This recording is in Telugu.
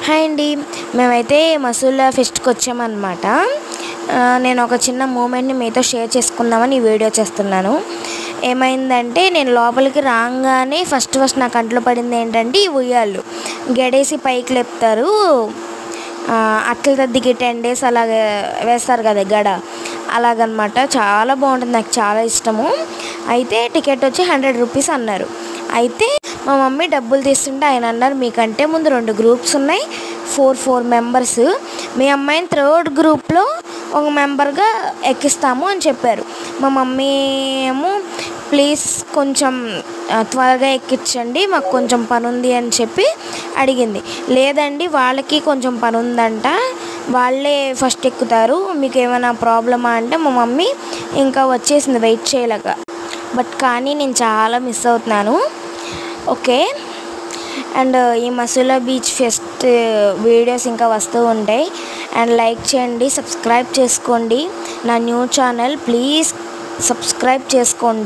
హాయ్ అండి. మేమైతే మసూలా ఫెస్ట్కి వచ్చామన్నమాట. నేను ఒక చిన్న మూమెంట్ని మీతో షేర్ చేసుకుందామని ఈ వీడియో చేస్తున్నాను. ఏమైందంటే నేను లోపలికి రాగానే ఫస్ట్ నా కంట్లో పడింది ఏంటంటే ఈ ఉయ్యాలు గెడేసి పైకి లేపుతారు. అట్ల తద్దికి 10 days అలాగే వేస్తారు కదా గడ, అలాగనమాట. చాలా బాగుంటుంది, నాకు చాలా ఇష్టము. అయితే టికెట్ వచ్చి 100 రూపీస్ అన్నారు. అయితే మా మమ్మీ డబ్బులు తీస్తుంటే ఆయన అన్నారు, మీకంటే ముందు 2 గ్రూప్స్ ఉన్నాయి, 4 మెంబర్స్, మీ అమ్మాయిని 3rd గ్రూప్లో ఒక మెంబర్గా ఎక్కిస్తాము అని చెప్పారు. మా మమ్మీ ఏమో ప్లీజ్ కొంచెం త్వరగా ఎక్కించండి, మాకు కొంచెం పని ఉంది అని చెప్పి అడిగింది. లేదండి వాళ్ళకి కొంచెం పని ఉందంట, వాళ్ళే ఫస్ట్ ఎక్కుతారు, మీకు ఏమైనా ప్రాబ్లమా అంటే మా మమ్మీ ఇంకా వచ్చేసింది వెయిట్ చేయలేక. కానీ నేను చాలా మిస్ అవుతున్నాను. ఓకే. అండ్ ఈ మసూలా బీచ్ ఫెస్ట్ వీడియోస్ ఇంకా వస్తూ ఉంటాయి. అండ్ లైక్ చేయండి, సబ్స్క్రైబ్ చేసుకోండి. నా న్యూ ఛానల్, ప్లీజ్ సబ్స్క్రైబ్ చేసుకోండి.